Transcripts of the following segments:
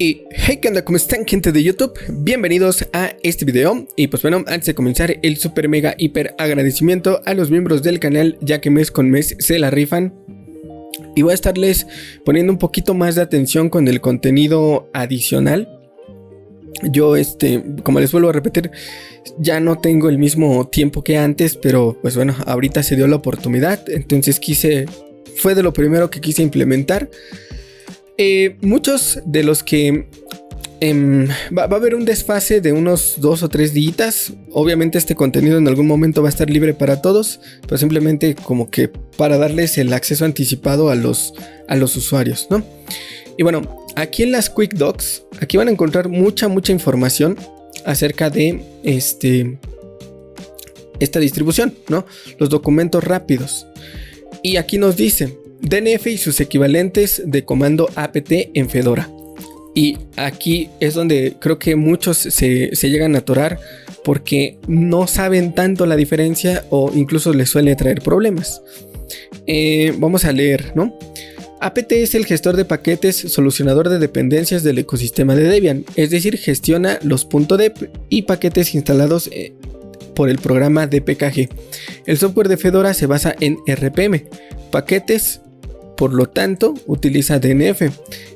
Y hey, ¿qué onda? ¿Cómo están, gente de YouTube? Bienvenidos a este video. Y pues bueno, antes de comenzar, el super mega hiper agradecimiento a los miembros del canal, ya que mes con mes se la rifan. Y voy a estarles poniendo un poquito más de atención con el contenido adicional. Yo, como les vuelvo a repetir, ya no tengo el mismo tiempo que antes, pero pues bueno, ahorita se dio la oportunidad. Entonces fue de lo primero que quise implementar. Muchos de los que va a haber un desfase de unos 2 o 3 días. Obviamente este contenido en algún momento va a estar libre para todos, pero simplemente como que para darles el acceso anticipado a los usuarios, ¿no? Y bueno, aquí en las Quick Docs, aquí van a encontrar mucha información acerca de esta distribución, ¿no? Los documentos rápidos. Y aquí nos dice DNF y sus equivalentes de comando apt en Fedora. Y aquí es donde creo que muchos se llegan a atorar porque no saben tanto la diferencia o incluso les suele traer problemas. Vamos a leer, ¿no? apt es el gestor de paquetes solucionador de dependencias del ecosistema de Debian, es decir, gestiona los .deb y paquetes instalados por el programa dpkg. El software de Fedora se basa en RPM, paquetes, por lo tanto utiliza DNF,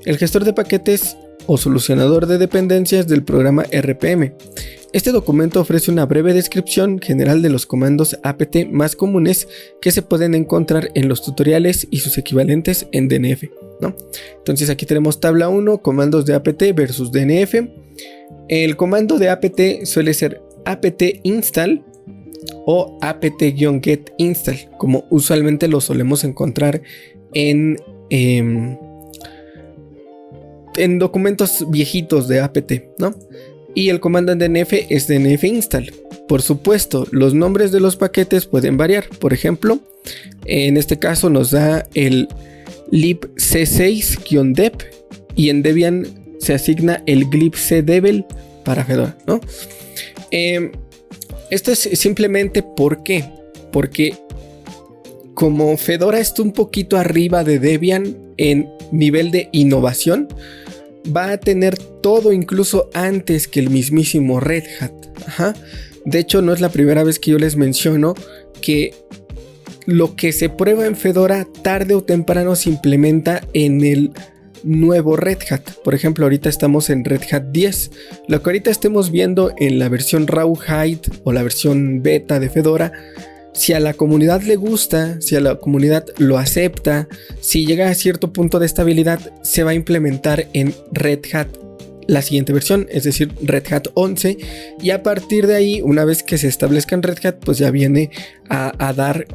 el gestor de paquetes o solucionador de dependencias del programa RPM. Este documento ofrece una breve descripción general de los comandos apt más comunes que se pueden encontrar en los tutoriales y sus equivalentes en DNF, ¿no? Entonces aquí tenemos tabla 1, comandos de apt versus DNF. El comando de apt suele ser apt install o apt-get install, como usualmente lo solemos encontrar en documentos viejitos de apt, ¿no? Y el comando en DNF es dnf install. Por supuesto, los nombres de los paquetes pueden variar. Por ejemplo, en este caso nos da el libc6-deb y en Debian se asigna el glibcdevel para Fedora, ¿no? Esto es simplemente porque como Fedora está un poquito arriba de Debian en nivel de innovación, va a tener todo incluso antes que el mismísimo Red Hat. Ajá. De hecho, no es la primera vez que yo les menciono que lo que se prueba en Fedora tarde o temprano se implementa en el nuevo Red Hat. Por ejemplo, ahorita estamos en Red Hat 10. Lo que ahorita estemos viendo en la versión Rawhide o la versión beta de Fedora, si a la comunidad le gusta, si a la comunidad lo acepta, si llega a cierto punto de estabilidad, se va a implementar en Red Hat la siguiente versión, es decir, Red Hat 11. Y a partir de ahí, una vez que se establezca en Red Hat, pues ya viene a dar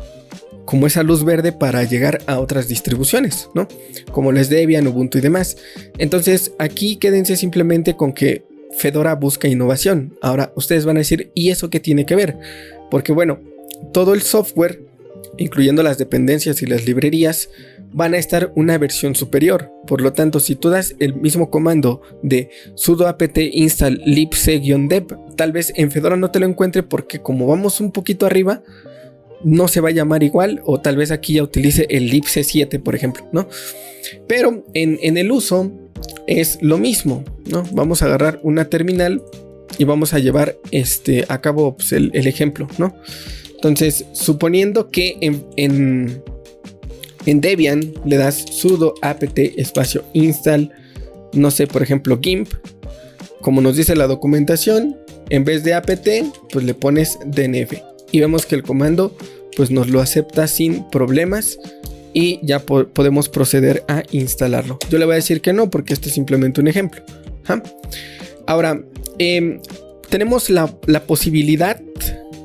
como esa luz verde para llegar a otras distribuciones, ¿no? Como les Debian, Ubuntu y demás. Entonces aquí quédense simplemente con que Fedora busca innovación. Ahora ustedes van a decir, ¿y eso qué tiene que ver? Porque bueno, todo el software, incluyendo las dependencias y las librerías, van a estar una versión superior. Por lo tanto, si tú das el mismo comando de sudo apt install libc-deb, tal vez en Fedora no te lo encuentre porque como vamos un poquito arriba, no se va a llamar igual, o tal vez aquí ya utilice el libc7, por ejemplo, ¿no? Pero en el uso es lo mismo, ¿no? Vamos a agarrar una terminal y vamos a llevar a cabo pues, el ejemplo, ¿no? Entonces, suponiendo que en Debian le das sudo apt espacio install, no sé, por ejemplo, GIMP, como nos dice la documentación, en vez de apt, pues le pones dnf. Y vemos que el comando pues nos lo acepta sin problemas y ya podemos proceder a instalarlo. Yo le voy a decir que no porque este es simplemente un ejemplo. ¿Ja? Ahora, tenemos la posibilidad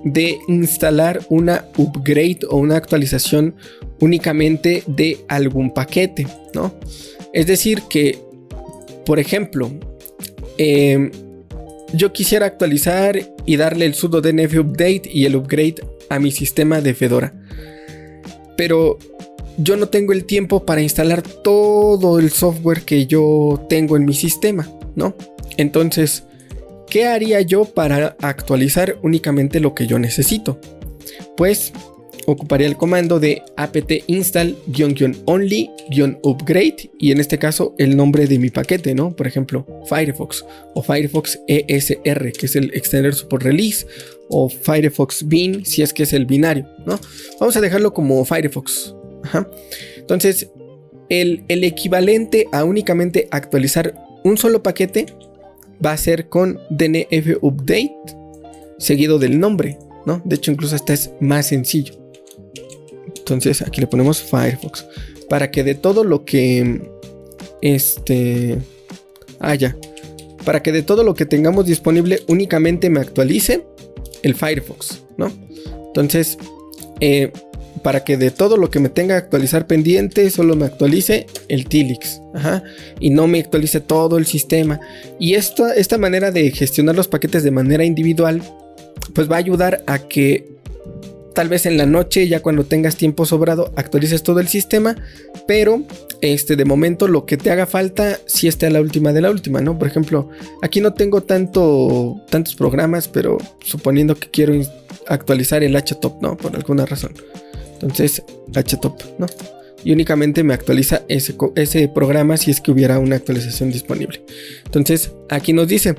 de instalar una upgrade o una actualización únicamente de algún paquete, ¿no? Es decir que, por ejemplo, yo quisiera actualizar y darle el sudo dnf update y el upgrade a mi sistema de Fedora, pero yo no tengo el tiempo para instalar todo el software que yo tengo en mi sistema, ¿no? Entonces, ¿qué haría yo para actualizar únicamente lo que yo necesito? Pues ocuparía el comando de apt install --only-upgrade y en este caso el nombre de mi paquete, ¿no? Por ejemplo, Firefox o Firefox ESR, que es el Extended Support Release, o Firefox Bin, si es que es el binario, ¿no? Vamos a dejarlo como Firefox. Ajá. Entonces, el equivalente a únicamente actualizar un solo paquete va a ser con dnf update seguido del nombre, ¿no? De hecho, incluso hasta es más sencillo. Entonces, aquí le ponemos Firefox para que de todo lo que para que de todo lo que tengamos disponible únicamente me actualice el Firefox, ¿no? Entonces, para que de todo lo que me tenga que actualizar pendiente solo me actualice el Tilix, ajá, y no me actualice todo el sistema. Y esta manera de gestionar los paquetes de manera individual pues va a ayudar a que tal vez en la noche, ya cuando tengas tiempo sobrado, actualices todo el sistema, pero de momento lo que te haga falta sí esté a la última de la última, ¿no? Por ejemplo, aquí no tengo tantos programas, pero suponiendo que quiero actualizar el HTOP, ¿no? Por alguna razón. Entonces, HTOP, ¿no? Y únicamente me actualiza ese programa si es que hubiera una actualización disponible. Entonces, aquí nos dice,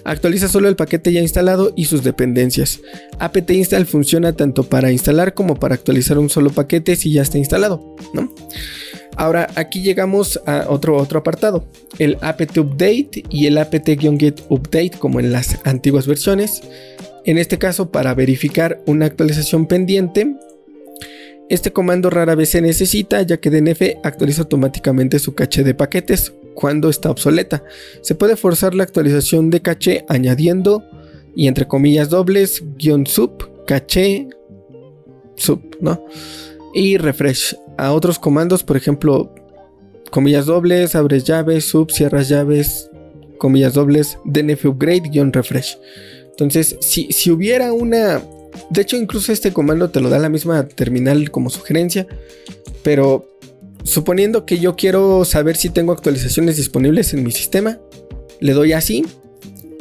actualiza solo el paquete ya instalado y sus dependencias. apt install funciona tanto para instalar como para actualizar un solo paquete si ya está instalado, ¿no? Ahora, aquí llegamos a otro apartado, el apt update y el apt-get update, como en las antiguas versiones. En este caso, para verificar una actualización pendiente, este comando rara vez se necesita, ya que DNF actualiza automáticamente su caché de paquetes cuando está obsoleta. Se puede forzar la actualización de caché añadiendo, y entre comillas dobles, --sub, caché, sub, ¿no? Y refresh. A otros comandos, por ejemplo, comillas dobles, abres llaves, sub, cierras llaves, comillas dobles, DNF upgrade, -refresh. Entonces, si hubiera una... De hecho, incluso este comando te lo da la misma terminal como sugerencia, pero suponiendo que yo quiero saber si tengo actualizaciones disponibles en mi sistema, le doy así,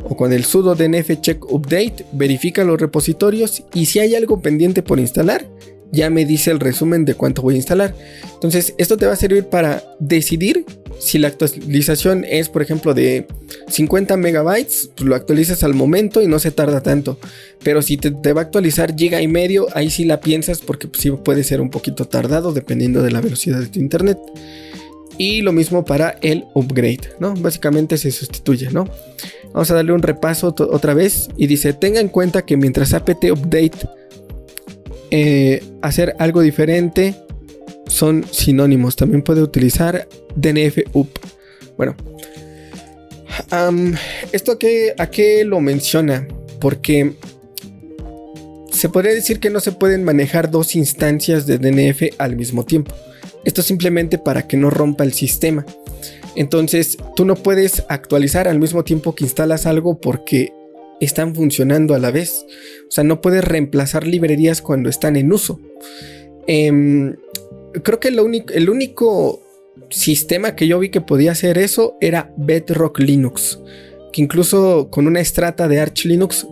o con el sudo dnf check update, verifica los repositorios y si hay algo pendiente por instalar, ya me dice el resumen de cuánto voy a instalar. Entonces, esto te va a servir para decidir si la actualización es, por ejemplo, de 50 megabytes, pues lo actualizas al momento y no se tarda tanto. Pero si te va a actualizar giga y medio, ahí sí la piensas porque pues, sí puede ser un poquito tardado dependiendo de la velocidad de tu internet. Y lo mismo para el upgrade, ¿no? Básicamente se sustituye, ¿no? Vamos a darle un repaso otra vez y dice, tenga en cuenta que mientras apt update hacer algo diferente son sinónimos. También puede utilizar dnf up. Bueno, ¿esto a qué lo menciona? Porque se podría decir que no se pueden manejar dos instancias de DNF al mismo tiempo. Esto simplemente para que no rompa el sistema. Entonces, tú no puedes actualizar al mismo tiempo que instalas algo porque están funcionando a la vez. O sea, no puedes reemplazar librerías cuando están en uso. Creo que el único sistema que yo vi que podía hacer eso era Bedrock Linux, que incluso con una estrata de Arch Linux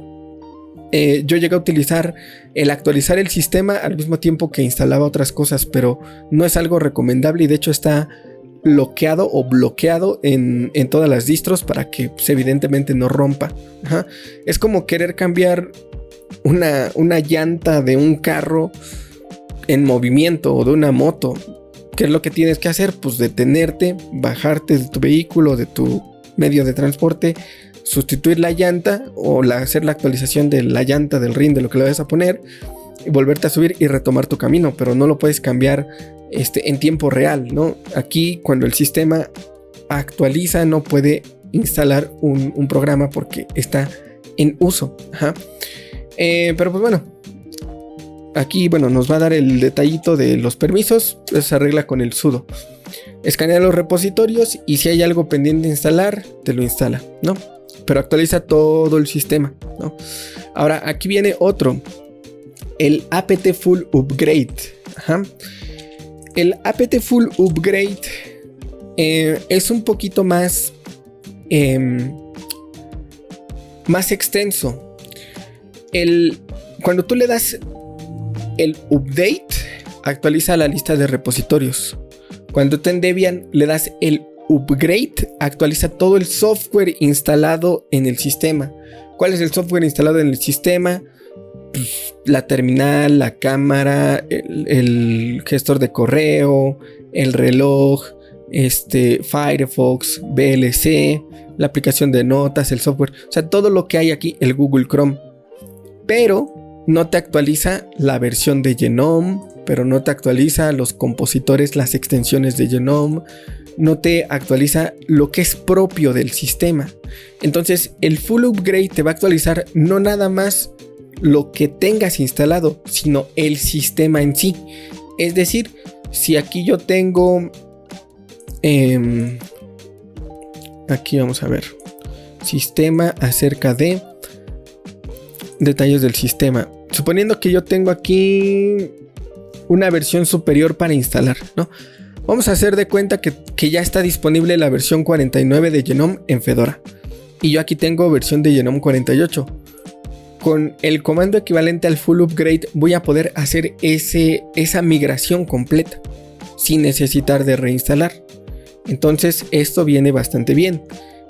yo llegué a utilizar el actualizar el sistema al mismo tiempo que instalaba otras cosas, pero no es algo recomendable y de hecho está bloqueado en todas las distros para que pues, evidentemente no rompa. Ajá. Es como querer cambiar una llanta de un carro en movimiento o de una moto. ¿Qué es lo que tienes que hacer? Pues detenerte, bajarte de tu vehículo, de tu medio de transporte, sustituir la llanta o hacer la actualización de la llanta, del rin, de lo que le vas a poner, y volverte a subir y retomar tu camino, pero no lo puedes cambiar en tiempo real, ¿no? Aquí cuando el sistema actualiza no puede instalar un programa porque está en uso. Ajá. Pero pues bueno, aquí nos va a dar el detallito de los permisos. Eso se arregla con el sudo. Escanea los repositorios y si hay algo pendiente de instalar, te lo instala, ¿no? Pero actualiza todo el sistema, ¿no? Ahora aquí viene otro, el apt full upgrade. Ajá. El apt full upgrade es un poquito más extenso. Cuando tú le das el update actualiza la lista de repositorios. Cuando tú en Debian le das el upgrade, actualiza todo el software instalado en el sistema. ¿Cuál es el software instalado en el sistema? Pues, la terminal, la cámara, el gestor de correo, el reloj, Firefox, VLC, la aplicación de notas, el software, o sea, todo lo que hay aquí, el Google Chrome. Pero no te actualiza la versión de Genome, pero no te actualiza los compositores, las extensiones de Genome, no te actualiza lo que es propio del sistema. Entonces, el full upgrade te va a actualizar no nada más lo que tengas instalado, sino el sistema en sí. Es decir, si aquí yo tengo aquí vamos a ver sistema acerca de detalles del sistema. Suponiendo que yo tengo aquí una versión superior para instalar, ¿no? Vamos a hacer de cuenta que ya está disponible la versión 49 de Genome en Fedora. Y yo aquí tengo versión de Genome 48. Con el comando equivalente al full upgrade voy a poder hacer esa migración completa sin necesitar de reinstalar. Entonces esto viene bastante bien.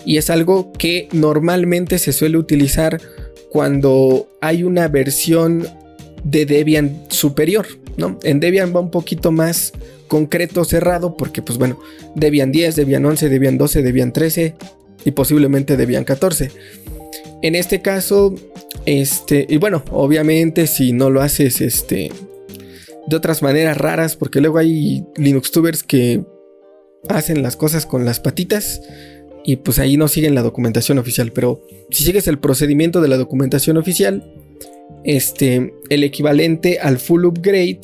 Y es algo que normalmente se suele utilizar cuando hay una versión de Debian superior, ¿no? En Debian va un poquito más concreto, cerrado, porque pues bueno, Debian 10, Debian 11, Debian 12, Debian 13 y posiblemente Debian 14. En este caso, y bueno, obviamente si no lo haces de otras maneras raras, porque luego hay Linuxtubers que hacen las cosas con las patitas y pues ahí no siguen la documentación oficial. Pero si sigues el procedimiento de la documentación oficial, el equivalente al full upgrade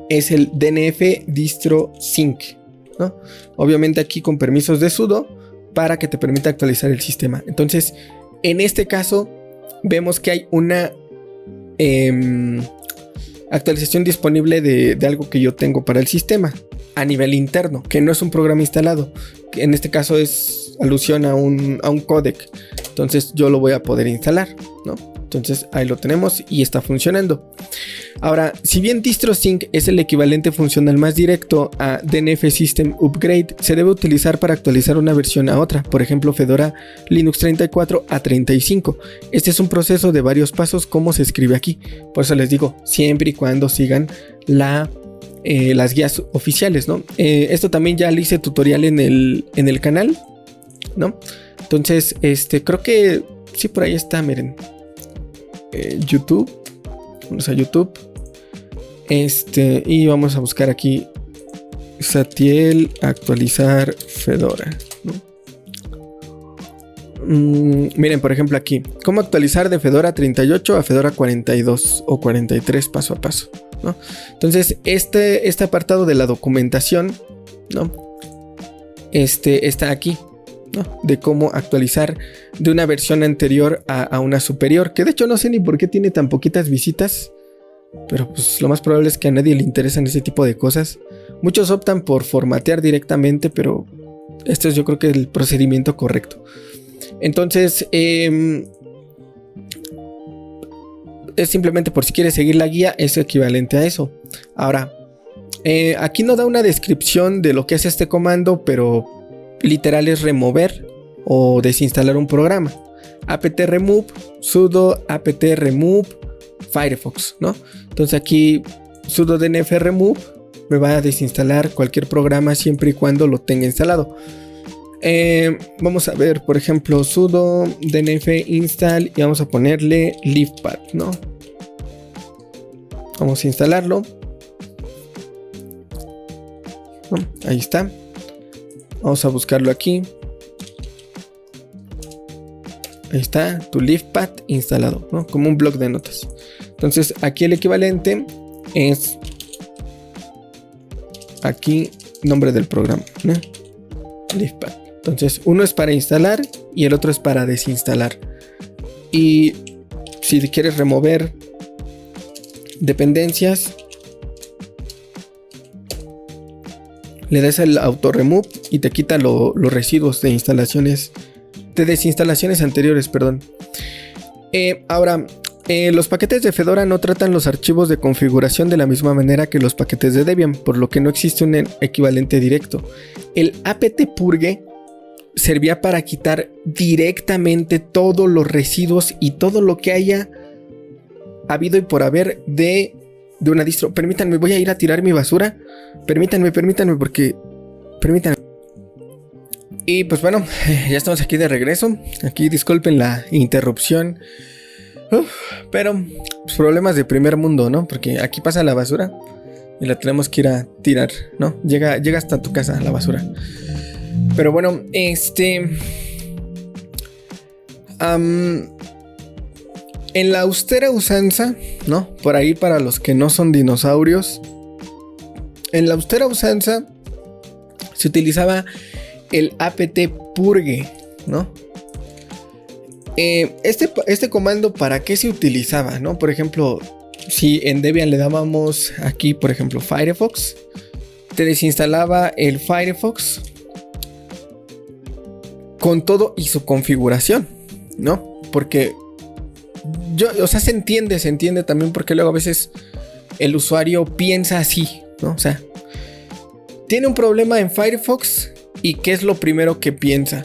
es el DNF distro sync, ¿no? Obviamente aquí con permisos de sudo para que te permita actualizar el sistema. Entonces, en este caso vemos que hay una actualización disponible de algo que yo tengo para el sistema a nivel interno, que no es un programa instalado, que en este caso es alusión a un codec. Entonces yo lo voy a poder instalar, ¿no? Entonces ahí lo tenemos y está funcionando. Ahora, si bien DistroSync es el equivalente funcional más directo a DNF System Upgrade, se debe utilizar para actualizar una versión a otra, por ejemplo Fedora Linux 34 a 35. Este es un proceso de varios pasos como se escribe aquí. Por eso les digo, siempre y cuando sigan las guías oficiales, ¿no? Esto también ya le hice tutorial en el canal, ¿no? Entonces, creo que sí, por ahí está, miren. YouTube. Vamos a YouTube. Y vamos a buscar aquí Satiel actualizar Fedora, ¿no? Miren, por ejemplo aquí, cómo actualizar de Fedora 38 a Fedora 42 o 43 paso a paso, ¿no? Entonces, este apartado de la documentación, ¿no? Está aquí, ¿no? De cómo actualizar de una versión anterior a una superior, que de hecho no sé ni por qué tiene tan poquitas visitas, pero pues lo más probable es que a nadie le interesan ese tipo de cosas. Muchos optan por formatear directamente, pero este es yo creo que el procedimiento correcto. Entonces, es simplemente por si quieres seguir la guía, es equivalente a eso. Ahora, aquí no da una descripción de lo que es este comando, pero literal es remover o desinstalar un programa. apt remove sudo apt remove Firefox, ¿no? Entonces aquí sudo dnf remove me va a desinstalar cualquier programa siempre y cuando lo tenga instalado. Vamos a ver, por ejemplo, sudo dnf install y vamos a ponerle leafpad, ¿no? Vamos a instalarlo. Ahí está. Vamos a buscarlo aquí. Ahí está, tu leafpad instalado, ¿no? Como un bloc de notas. Entonces aquí el equivalente es aquí nombre del programa, ¿no? Leafpad. Entonces uno es para instalar y el otro es para desinstalar. Y si quieres remover dependencias, le das el auto remove y te quita los residuos de instalaciones, de desinstalaciones anteriores, perdón. Ahora, Los paquetes de Fedora no tratan los archivos de configuración de la misma manera que los paquetes de Debian, por lo que no existe un equivalente directo. El apt-purge servía para quitar directamente todos los residuos y todo lo que haya habido y por haber de una distro. Permítanme, voy a ir a tirar mi basura. Permítanme, porque... Permítanme. Y pues bueno, ya estamos aquí de regreso. Aquí disculpen la interrupción. Pero pues, problemas de primer mundo, ¿no? Porque aquí pasa la basura y la tenemos que ir a tirar, ¿no? Llega hasta tu casa la basura. Pero bueno, en la austera usanza, ¿no? Por ahí para los que no son dinosaurios. En la austera usanza se utilizaba el apt-purge, ¿no? Este comando, ¿para qué se utilizaba, no? Por ejemplo, si en Debian le dábamos aquí, por ejemplo, Firefox, te desinstalaba el Firefox con todo y su configuración, ¿no? Porque se entiende también porque luego a veces el usuario piensa así, ¿no? O sea, tiene un problema en Firefox y ¿qué es lo primero que piensa?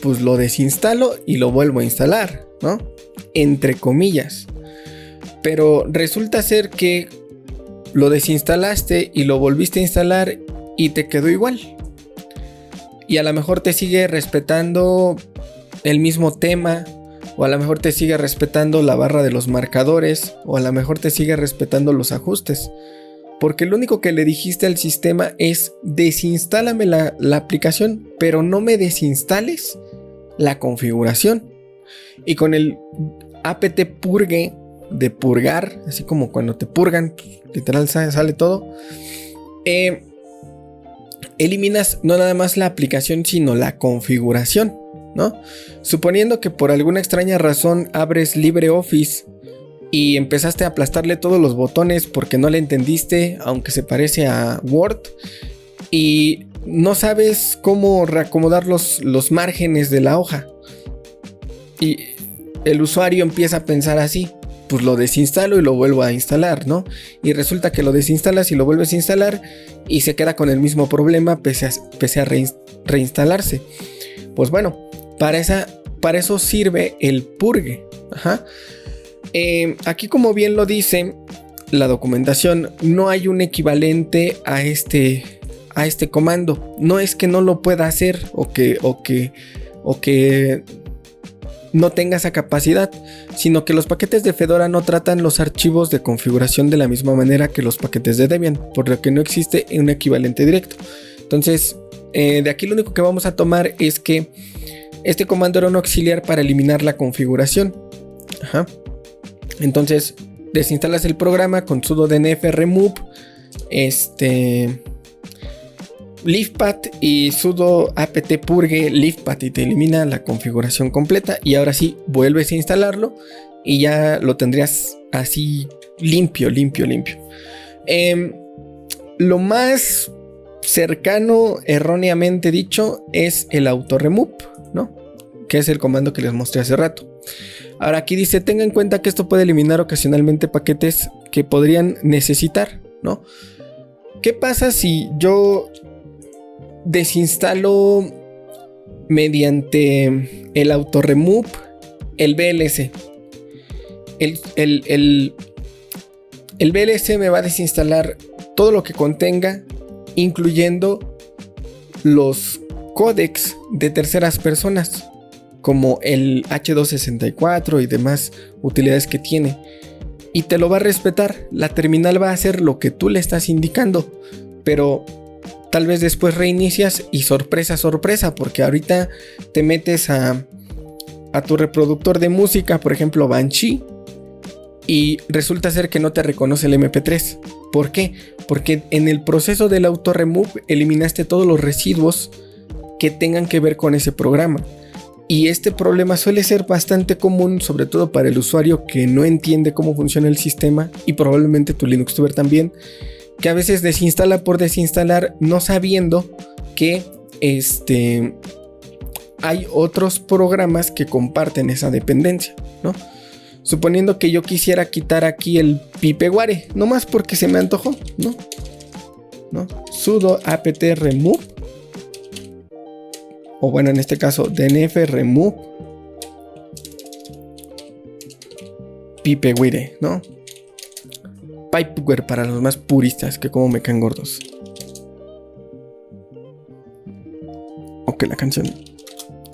Pues lo desinstalo y lo vuelvo a instalar, ¿no? Entre comillas. Pero resulta ser que lo desinstalaste y lo volviste a instalar y te quedó igual. Y a lo mejor te sigue respetando el mismo tema, o a lo mejor te sigue respetando la barra de los marcadores, o a lo mejor te sigue respetando los ajustes. Porque lo único que le dijiste al sistema es desinstálame la aplicación, pero no me desinstales la configuración. Y con el apt-purge de purgar, así como cuando te purgan, literal sale todo, eliminas no nada más la aplicación, sino la configuración, ¿no? Suponiendo que por alguna extraña razón abres LibreOffice y empezaste a aplastarle todos los botones porque no le entendiste, aunque se parece a Word, y no sabes cómo reacomodar los márgenes de la hoja, y el usuario empieza a pensar así: pues lo desinstalo y lo vuelvo a instalar, ¿no? Y resulta que lo desinstalas y lo vuelves a instalar y se queda con el mismo problema pese a reinstalarse. Pues bueno, para eso sirve el purge. Ajá. Aquí, como bien lo dice la documentación, no hay un equivalente a este comando. No es que no lo pueda hacer o que no tenga esa capacidad, sino que los paquetes de Fedora no tratan los archivos de configuración de la misma manera que los paquetes de Debian, por lo que no existe un equivalente directo. Entonces, de aquí lo único que vamos a tomar es que este comando era un auxiliar para eliminar la configuración. Ajá. Entonces, desinstalas el programa con sudo dnf remove leafpath y sudo apt-purge leafpath, y te elimina la configuración completa. Y ahora sí, vuelves a instalarlo y ya lo tendrías así limpio. Lo más cercano, erróneamente dicho, es el autoremove, ¿no? Que es el comando que les mostré hace rato. Ahora aquí dice: tenga en cuenta que esto puede eliminar ocasionalmente paquetes que podrían necesitar, ¿no? ¿Qué pasa si yo desinstalo mediante el autoremove el VLC? El VLC me va a desinstalar todo lo que contenga, incluyendo los códecs de terceras personas, como el H264 y demás utilidades que tiene, y te lo va a respetar. La terminal va a hacer lo que tú le estás indicando, pero tal vez después reinicias y sorpresa, porque ahorita te metes a tu reproductor de música, por ejemplo Banshee, y resulta ser que no te reconoce el MP3. ¿Por qué? Porque en el proceso del autoremove eliminaste todos los residuos que tengan que ver con ese programa. Y este problema suele ser bastante común, sobre todo para el usuario que no entiende cómo funciona el sistema, y probablemente tu LinuxTuber también, que a veces desinstala por desinstalar, no sabiendo que hay otros programas que comparten esa dependencia, ¿no? Suponiendo que yo quisiera quitar aquí el pipeware, nomás porque se me antojó, ¿no? Sudo apt remove, o bueno, en este caso dnf remove pipeware, ¿no? Pipeware para los más puristas, que como me caen gordos. Ok, la canción.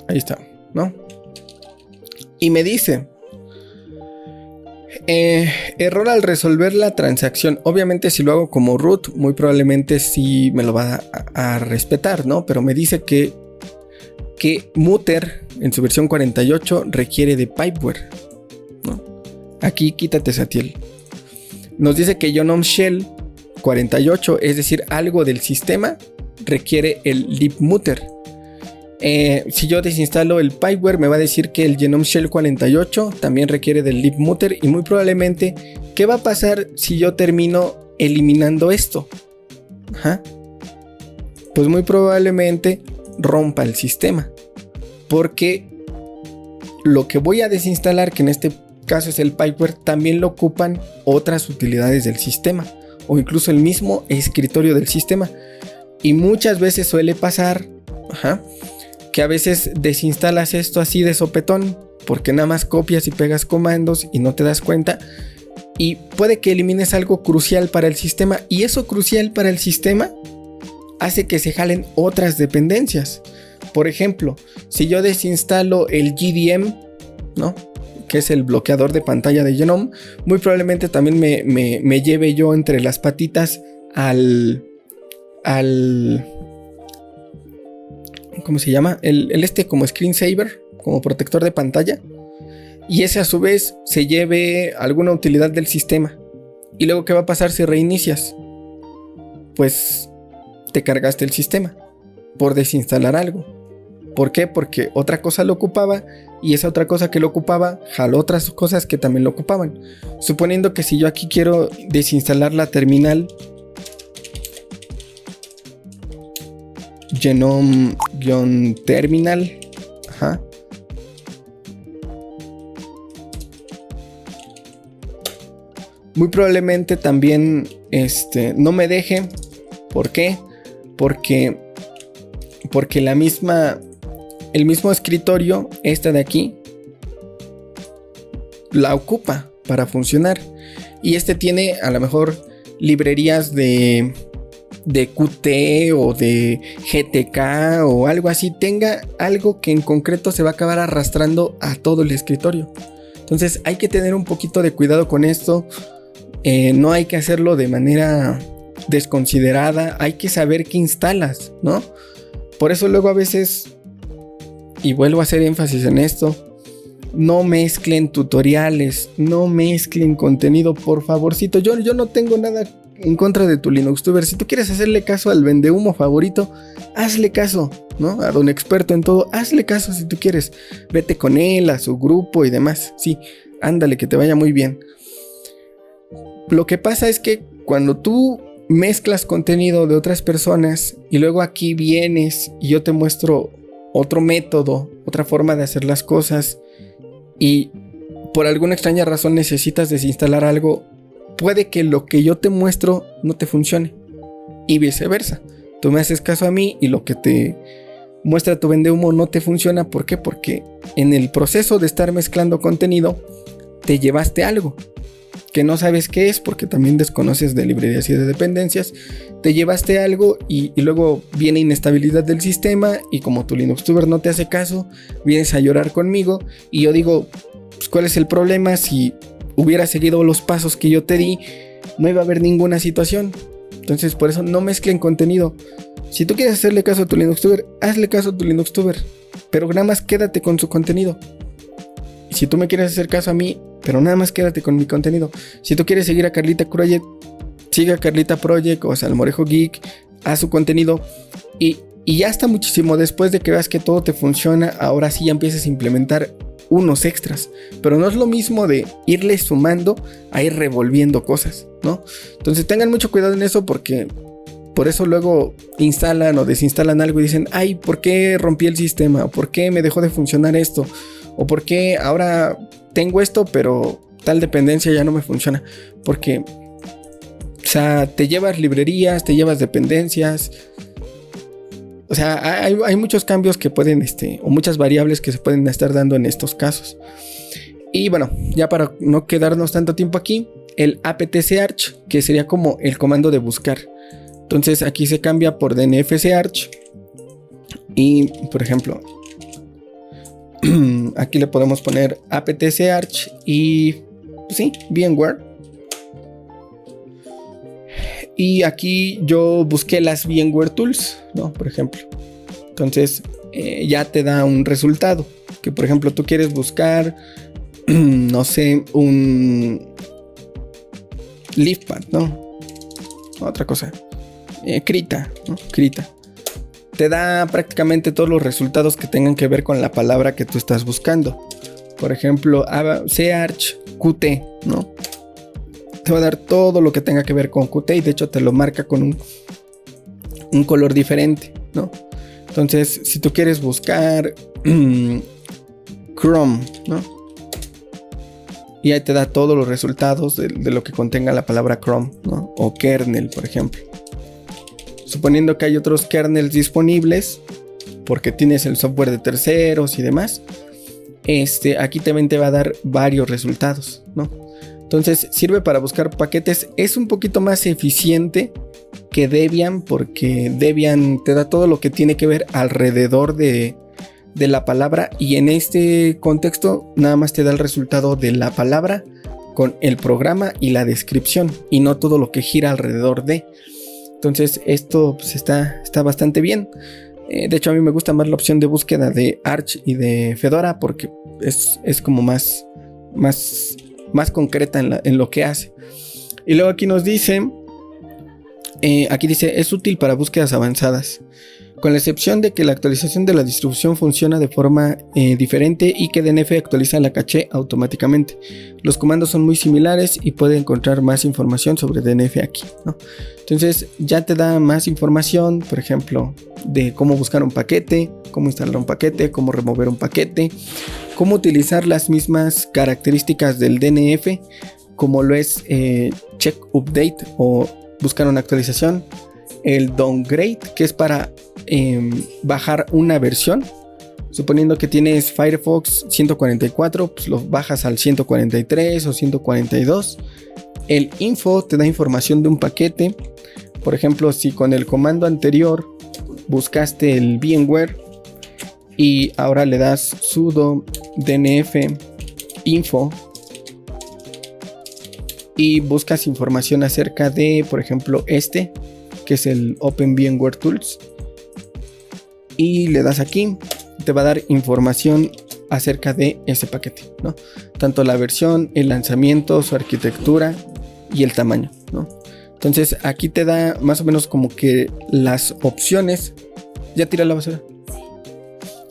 Ahí está, ¿no? Y me dice... error al resolver la transacción. Obviamente si lo hago como root, muy probablemente sí me lo va a respetar, ¿no? Pero me dice que Mutter en su versión 48 requiere de pipeware, ¿no? Aquí quítate Satiel. Nos dice que Genome Shell 48, es decir, algo del sistema, requiere el libmutter. Si yo desinstalo el pipeware, me va a decir que el Genome Shell 48 también requiere del libmutter. Y muy probablemente, ¿qué va a pasar si yo termino eliminando esto? Pues muy probablemente rompa el sistema, porque lo que voy a desinstalar, que en este caso es el pipeware, también lo ocupan otras utilidades del sistema, o incluso el mismo escritorio del sistema. Y muchas veces suele pasar que a veces desinstalas esto así de sopetón, porque nada más copias y pegas comandos y no te das cuenta, y puede que elimines algo crucial para el sistema, y eso crucial para el sistema hace que se jalen otras dependencias. Por ejemplo, si yo desinstalo el GDM, ¿no?, que es el bloqueador de pantalla de Genome, muy probablemente también me lleve yo entre las patitas al ¿cómo se llama? El como screensaver, como protector de pantalla. Y ese a su vez se lleve alguna utilidad del sistema. Y luego, ¿qué va a pasar si reinicias? Pues te cargaste el sistema por desinstalar algo. ¿Por qué? Porque otra cosa lo ocupaba, y esa otra cosa que lo ocupaba jaló otras cosas que también lo ocupaban. Suponiendo que si yo aquí quiero desinstalar la terminal Genome-terminal, muy probablemente también no me deje. ¿Por qué? Porque el mismo escritorio, esta de aquí, la ocupa para funcionar. Y tiene a lo mejor librerías de Qt o de GTK o algo así. Tenga algo que en concreto se va a acabar arrastrando a todo el escritorio. Entonces hay que tener un poquito de cuidado con esto. No hay que hacerlo de manera desconsiderada. Hay que saber qué instalas, ¿no? Por eso luego a veces, y vuelvo a hacer énfasis en esto, no mezclen tutoriales, no mezclen contenido, por favorcito. Yo no tengo nada en contra de tu Linuxtuber. Si tú quieres hacerle caso al vendehumo favorito, hazle caso, ¿no? A don experto en todo, hazle caso si tú quieres. Vete con él, a su grupo y demás. Sí, ándale, que te vaya muy bien. Lo que pasa es que cuando tú mezclas contenido de otras personas y luego aquí vienes y yo te muestro otro método, otra forma de hacer las cosas, y por alguna extraña razón necesitas desinstalar algo, puede que lo que yo te muestro no te funcione, y viceversa. Tú me haces caso a mí y lo que te muestra tu vendehumo no te funciona. ¿Por qué? Porque en el proceso de estar mezclando contenido te llevaste algo que no sabes qué es, porque también desconoces de librerías y de dependencias. Te llevaste algo y luego viene inestabilidad del sistema, y como tu Linuxtuber no te hace caso, vienes a llorar conmigo y yo digo, pues, ¿cuál es el problema? Si hubiera seguido los pasos que yo te di, no iba a haber ninguna situación. Entonces por eso no mezclen contenido. Si tú quieres hacerle caso a tu Linuxtuber, hazle caso a tu Linuxtuber, pero nada más quédate con su contenido. Y si tú me quieres hacer caso a mí, pero nada más quédate con mi contenido. Si tú quieres seguir a Carlita Project, siga a Carlita Project o Salmorejo Geek, haz su contenido. Y ya hasta muchísimo después de que veas que todo te funciona, ahora sí ya empiezas a implementar unos extras. Pero no es lo mismo de irle sumando a ir revolviendo cosas, ¿no? Entonces tengan mucho cuidado en eso, porque por eso luego instalan o desinstalan algo y dicen, ay, ¿por qué rompí el sistema? ¿O por qué me dejó de funcionar esto? ¿O por qué ahora tengo esto, pero tal dependencia ya no me funciona. Porque, o sea, te llevas librerías, te llevas dependencias. O sea, hay muchos cambios que pueden, o muchas variables que se pueden estar dando en estos casos. Y bueno, ya para no quedarnos tanto tiempo aquí, el aptcharch, que sería como el comando de buscar. Entonces aquí se cambia por dnfcharch. Y por ejemplo, aquí le podemos poner aptcharch y pues sí, VMware. Y aquí yo busqué las VMware Tools, ¿no? Por ejemplo. Entonces ya te da un resultado. Que por ejemplo tú quieres buscar, no sé, un LeafPad, ¿no? Otra cosa. Krita, ¿no? Krita. Te da prácticamente todos los resultados que tengan que ver con la palabra que tú estás buscando. Por ejemplo, charch qt, ¿no? Te va a dar todo lo que tenga que ver con Qt y de hecho te lo marca con un color diferente, ¿no? Entonces, si tú quieres buscar Chrome, ¿no? Y ahí te da todos los resultados de lo que contenga la palabra Chrome, ¿no? O kernel, por ejemplo. Suponiendo que hay otros kernels disponibles, porque tienes el software de terceros y demás, aquí también te va a dar varios resultados, ¿no? Entonces sirve para buscar paquetes. Es un poquito más eficiente que Debian, porque Debian te da todo lo que tiene que ver alrededor de la palabra, y en este contexto nada más te da el resultado de la palabra con el programa y la descripción, y no todo lo que gira alrededor de. Entonces esto pues, está bastante bien. De hecho a mí me gusta más la opción de búsqueda de Arch y de Fedora, porque es como más concreta en lo que hace. Y luego aquí nos dice, es útil para búsquedas avanzadas, con la excepción de que la actualización de la distribución funciona de forma diferente y que DNF actualiza la caché automáticamente. Los comandos son muy similares y puede encontrar más información sobre DNF aquí, ¿no? Entonces ya te da más información, por ejemplo, de cómo buscar un paquete, cómo instalar un paquete, cómo remover un paquete, cómo utilizar las mismas características del DNF, como lo es check update o buscar una actualización, el downgrade, que es para bajar una versión. Suponiendo que tienes Firefox 144, pues lo bajas al 143 o 142. El info te da información de un paquete. Por ejemplo, si con el comando anterior buscaste el VMware y ahora le das sudo dnf info y buscas información acerca de, por ejemplo, que es el Open VMware Tools, y le das aquí, te va a dar información acerca de ese paquete, ¿no? Tanto la versión, el lanzamiento, su arquitectura y el tamaño, ¿no? Entonces aquí te da más o menos como que las opciones. Ya tira la basura.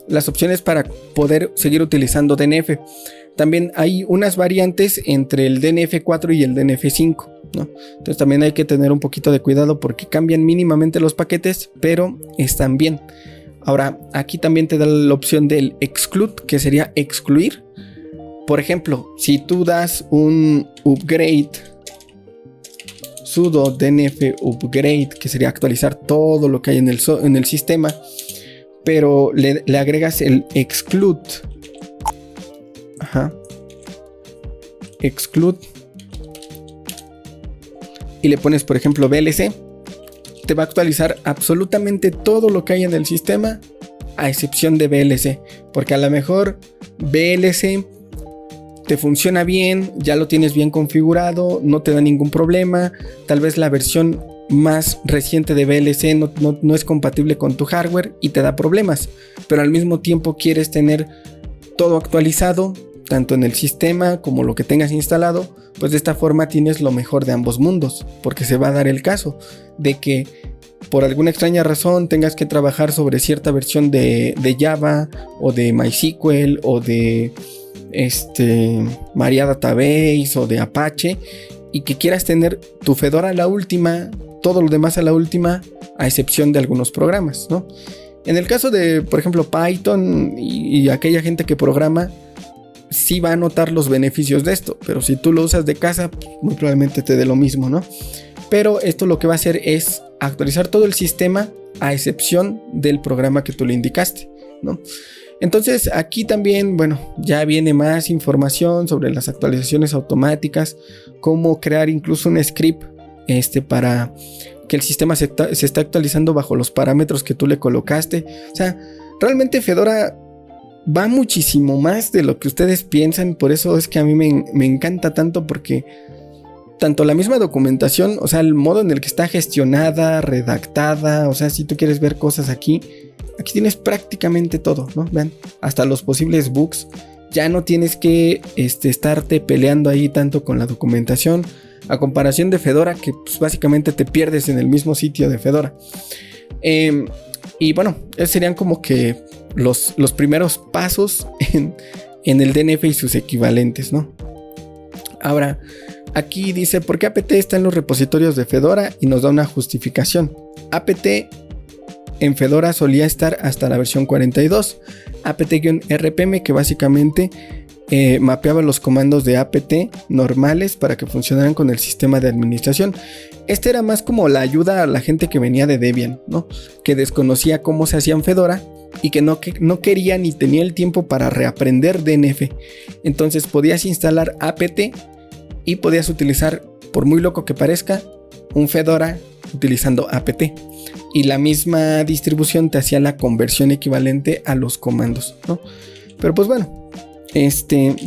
Las opciones para poder seguir utilizando DNF. También hay unas variantes entre el DNF4 y el DNF5, ¿no? Entonces también hay que tener un poquito de cuidado porque cambian mínimamente los paquetes, pero están bien. Ahora, aquí también te da la opción del exclude, que sería excluir. Por ejemplo, si tú das un upgrade, sudo dnf upgrade, que sería actualizar todo lo que hay en el sistema, pero le agregas el exclude. Exclude. Y le pones, por ejemplo, VLC. Te va a actualizar absolutamente todo lo que hay en el sistema, a excepción de VLC, porque a lo mejor VLC te funciona bien, ya lo tienes bien configurado, no te da ningún problema. Tal vez la versión más reciente de VLC no es compatible con tu hardware y te da problemas, pero al mismo tiempo quieres tener todo actualizado, tanto en el sistema como lo que tengas instalado. Pues de esta forma tienes lo mejor de ambos mundos, porque se va a dar el caso de que por alguna extraña razón tengas que trabajar sobre cierta versión de Java o de MySQL o de MariaDatabase o de Apache, y que quieras tener tu Fedora a la última, todo lo demás a la última, a excepción de algunos programas, ¿no? En el caso de, por ejemplo, Python y aquella gente que programa, sí va a notar los beneficios de esto, pero si tú lo usas de casa, muy probablemente te dé lo mismo, ¿no? Pero esto lo que va a hacer es actualizar todo el sistema a excepción del programa que tú le indicaste, ¿no? Entonces aquí también, bueno, ya viene más información sobre las actualizaciones automáticas, cómo crear incluso un script para que el sistema se está actualizando bajo los parámetros que tú le colocaste. O sea, realmente Fedora va muchísimo más de lo que ustedes piensan. Por eso es que a mí me encanta tanto, porque tanto la misma documentación, o sea, el modo en el que está gestionada, redactada, o sea, si tú quieres ver cosas aquí tienes prácticamente todo, ¿no? Vean, hasta los posibles bugs. Ya no tienes que estarte peleando ahí tanto con la documentación, a comparación de Fedora, que pues, básicamente te pierdes en el mismo sitio de Fedora. Y bueno, esos serían como que los primeros pasos en el DNF y sus equivalentes, ¿no? Ahora, aquí dice, ¿por qué apt está en los repositorios de Fedora? Y nos da una justificación. apt en Fedora solía estar hasta la versión 42. apt-rpm, que básicamente mapeaba los comandos de apt normales para que funcionaran con el sistema de administración. Este era más como la ayuda a la gente que venía de Debian, ¿no? Que desconocía cómo se hacía en Fedora y que no quería ni tenía el tiempo para reaprender DNF. Entonces podías instalar apt y podías utilizar, por muy loco que parezca, un Fedora utilizando apt. Y la misma distribución te hacía la conversión equivalente a los comandos, ¿no? Pero pues bueno,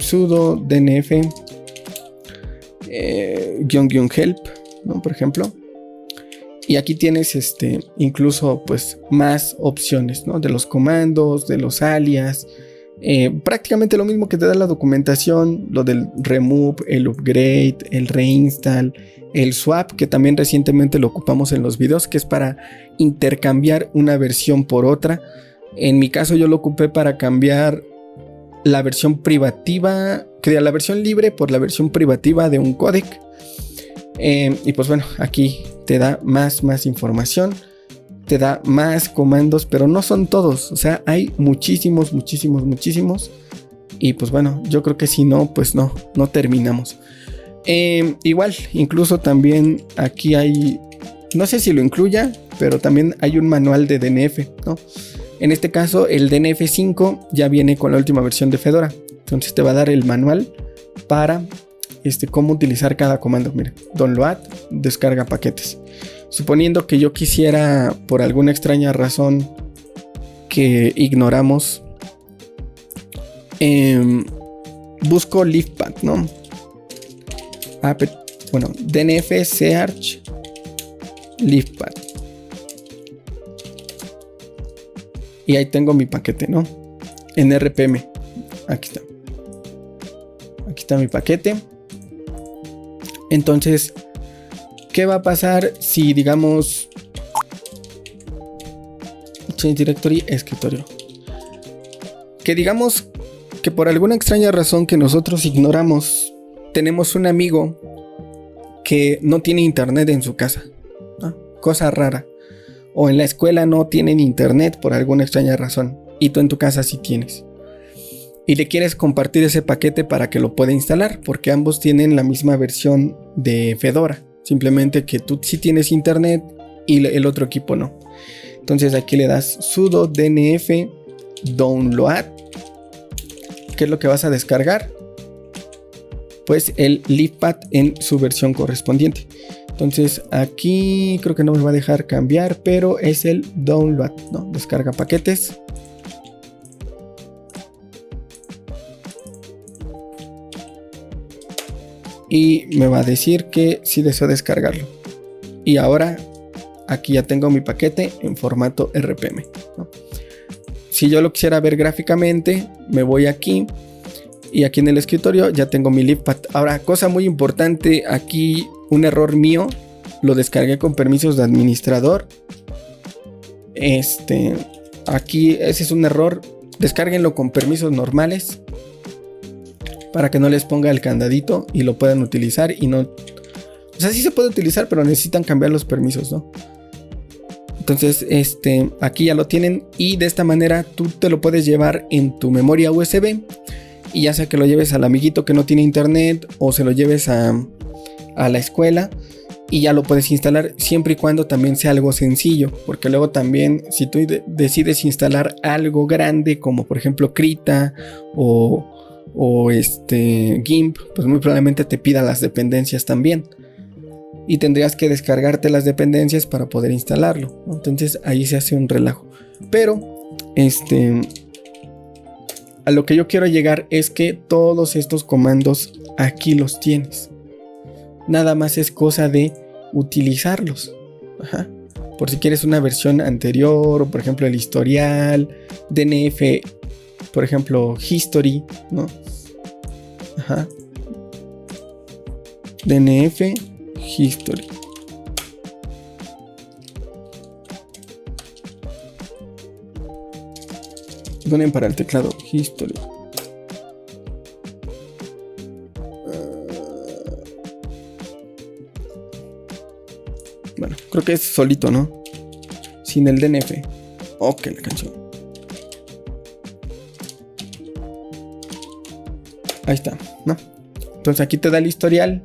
sudo dnf --help, ¿no? Por ejemplo. Y aquí tienes incluso pues más opciones, ¿no? De los comandos, de los alias. Prácticamente lo mismo que te da la documentación, lo del remove, el upgrade, el reinstall, el swap, que también recientemente lo ocupamos en los videos, que es para intercambiar una versión por otra. En mi caso yo lo ocupé para cambiar la versión privativa, la versión libre por la versión privativa de un códec. Y pues bueno, aquí te da más información, te da más comandos, pero no son todos, o sea, hay muchísimos. Y pues bueno, yo creo que si no, pues no terminamos. Igual, incluso también aquí hay, no sé si lo incluya, pero también hay un manual de DNF, ¿no? En este caso, el DNF 5 ya viene con la última versión de Fedora. Entonces te va a dar el manual para cómo utilizar cada comando. Mira, download, descarga paquetes. Suponiendo que yo quisiera, por alguna extraña razón que ignoramos, busco leafpad, ¿no? Bueno, dnf search leafpad. Y ahí tengo mi paquete, ¿no? En RPM. Aquí está. Aquí está mi paquete. Entonces, ¿qué va a pasar si, digamos, change directory, escritorio? Que digamos que por alguna extraña razón que nosotros ignoramos, tenemos un amigo que no tiene internet en su casa, ¿no? Cosa rara. O en la escuela no tienen internet por alguna extraña razón, y tú en tu casa sí tienes. Y le quieres compartir ese paquete para que lo pueda instalar, porque ambos tienen la misma versión de Fedora. Simplemente que tú sí tienes internet y el otro equipo no. Entonces aquí le das sudo dnf download. ¿Qué es lo que vas a descargar? Pues el leafpad en su versión correspondiente. Entonces aquí creo que no me va a dejar cambiar, pero es el download, ¿no? Descarga paquetes. Y me va a decir que sí deseo descargarlo. Y ahora aquí ya tengo mi paquete en formato RPM, ¿no? Si yo lo quisiera ver gráficamente, me voy aquí. Y aquí en el escritorio ya tengo mi leafpad. Ahora, cosa muy importante, aquí un error mío, lo descargué con permisos de administrador. Aquí ese es un error. Descárguenlo con permisos normales para que no les ponga el candadito y lo puedan utilizar y no. O sea, sí se puede utilizar, pero necesitan cambiar los permisos, ¿no? Entonces, aquí ya lo tienen y de esta manera tú te lo puedes llevar en tu memoria USB. y ya sea que lo lleves al amiguito que no tiene internet o se lo lleves a la escuela y ya lo puedes instalar, siempre y cuando también sea algo sencillo, porque luego también si tú decides instalar algo grande como por ejemplo Krita o GIMP, pues muy probablemente te pida las dependencias también y tendrías que descargarte las dependencias para poder instalarlo, ¿no? Entonces ahí se hace un relajo. Pero a lo que yo quiero llegar es que todos estos comandos aquí los tienes. Nada más es cosa de utilizarlos. Ajá. Por si quieres una versión anterior, por ejemplo el historial, DNF, por ejemplo history, ¿no? Ajá. DNF history. Donen para el teclado history. Bueno, creo que es solito, ¿no? Sin el DNF. Ok, la canción. Ahí está, ¿no? Entonces aquí te da el historial,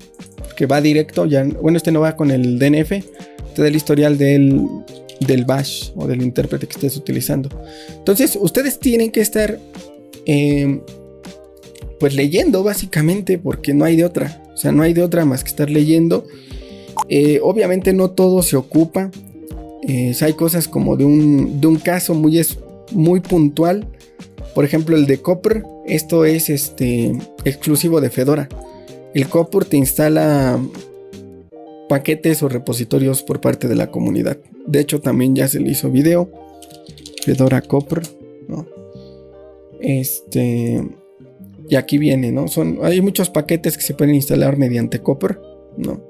que va directo, ya, bueno, no va con el DNF, te da el historial del bash o del intérprete que estés utilizando. Entonces ustedes tienen que estar pues leyendo básicamente, porque no hay de otra. O sea, no hay de otra más que estar leyendo. Obviamente no todo se ocupa. Hay cosas como de un caso muy puntual. Por ejemplo, el de Copr. Esto es exclusivo de Fedora. El Copr te instala paquetes o repositorios por parte de la comunidad. De hecho, también ya se le hizo video. Fedora Copr, ¿no? Y aquí viene, ¿no? Hay muchos paquetes que se pueden instalar mediante Copr, ¿no?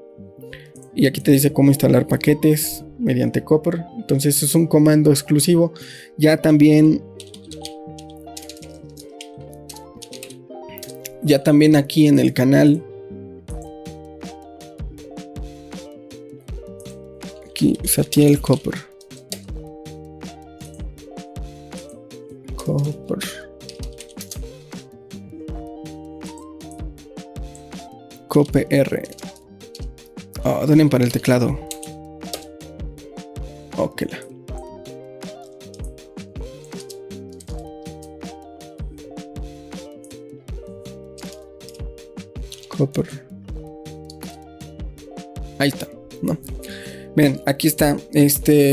Y aquí te dice cómo instalar paquetes mediante Copr. Entonces es un comando exclusivo. Ya también aquí en el canal, aquí Satiel Copr. CopR. Donen para el teclado. Ok. Copr. Ahí está, ¿no? Miren, aquí está.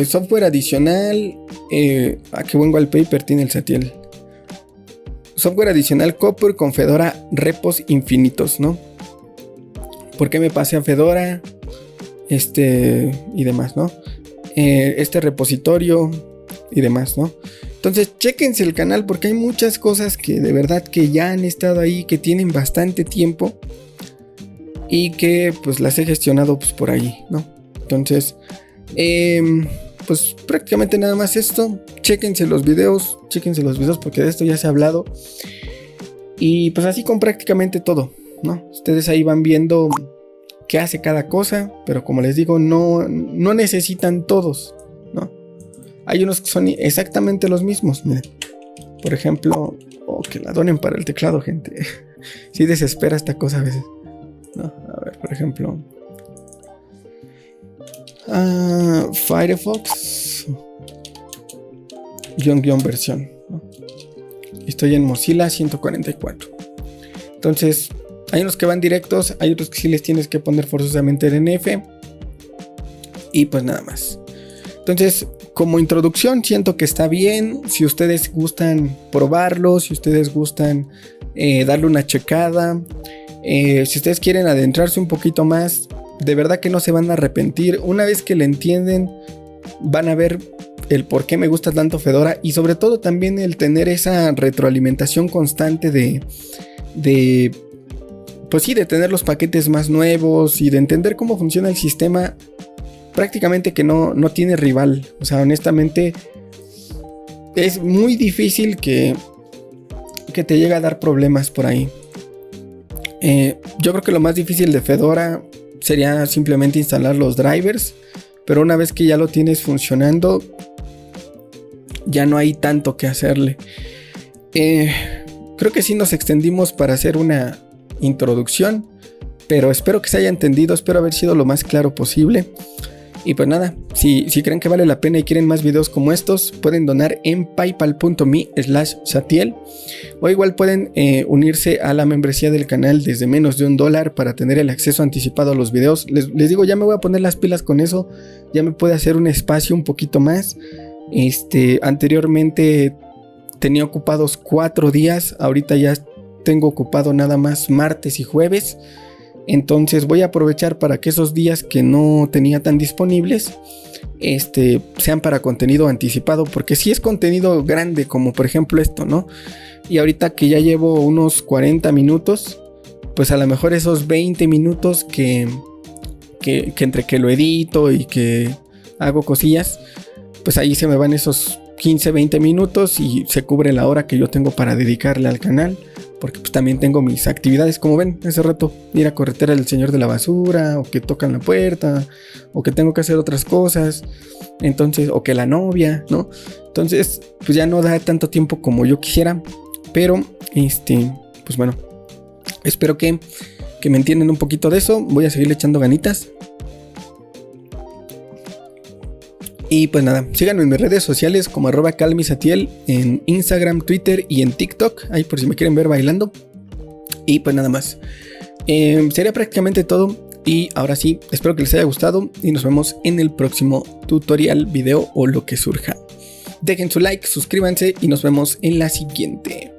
Software adicional. A que buen wallpaper tiene el Satiel. Software adicional Copr con Fedora repos infinitos, ¿no? ¿Por qué me pasé a Fedora? Y demás, ¿no? Repositorio y demás, ¿no? Entonces, chéquense el canal porque hay muchas cosas que de verdad que ya han estado ahí, que tienen bastante tiempo y que pues las he gestionado pues por ahí, ¿no? Entonces, pues prácticamente nada más esto. Chéquense los videos porque de esto ya se ha hablado. Y pues así con prácticamente todo, ¿no? Ustedes ahí van viendo qué hace cada cosa, pero como les digo, no necesitan todos, ¿no? Hay unos que son exactamente los mismos, miren. Por ejemplo, que la donen para el teclado, gente. Sí desespera esta cosa a veces, ¿no? A ver, por ejemplo, Firefox versión, ¿no? Estoy en Mozilla 144. Entonces, hay unos que van directos, hay otros que sí les tienes que poner forzosamente DNF. Y pues nada más. Entonces, como introducción, siento que está bien. Si ustedes gustan probarlo, si ustedes gustan darle una checada, si ustedes quieren adentrarse un poquito más, de verdad que no se van a arrepentir. Una vez que le entienden, van a ver el por qué me gusta tanto Fedora. Y sobre todo también el tener esa retroalimentación constante pues sí, de tener los paquetes más nuevos y de entender cómo funciona el sistema. Prácticamente que no tiene rival. O sea, honestamente es muy difícil que te llegue a dar problemas por ahí. Yo creo que lo más difícil de Fedora sería simplemente instalar los drivers. Pero una vez que ya lo tienes funcionando, ya no hay tanto que hacerle. creo que sí nos extendimos para hacer una introducción, pero espero que se haya entendido, espero haber sido lo más claro posible. Y pues nada, si creen que vale la pena y quieren más videos como estos, pueden donar en paypal.me/Satiel, o igual pueden unirse a la membresía del canal desde menos de $1 para tener el acceso anticipado a los videos. Les digo, ya me voy a poner las pilas con eso, ya me puede hacer un espacio un poquito más. Anteriormente tenía ocupados 4 días, ahorita ya tengo ocupado nada más martes y jueves. Entonces voy a aprovechar para que esos días que no tenía tan disponibles sean para contenido anticipado, porque si es contenido grande, como por ejemplo esto, ¿no? Y ahorita que ya llevo unos 40 minutos, pues a lo mejor esos 20 minutos que entre que lo edito y que hago cosillas, pues ahí se me van esos 15-20 minutos y se cubre la hora que yo tengo para dedicarle al canal. Porque pues también tengo mis actividades, como ven, hace rato ir a corretear al señor de la basura, o que tocan la puerta, o que tengo que hacer otras cosas, entonces, o que la novia, ¿no? Entonces, pues ya no da tanto tiempo como yo quisiera, pero, pues bueno, espero que me entiendan un poquito de eso, voy a seguirle echando ganitas. Y pues nada, síganme en mis redes sociales como @calmisatiel en Instagram, Twitter y en TikTok, ahí por si me quieren ver bailando. Y pues nada más, sería prácticamente todo. Y ahora sí, espero que les haya gustado y nos vemos en el próximo tutorial, video o lo que surja. Dejen su like, suscríbanse y nos vemos en la siguiente.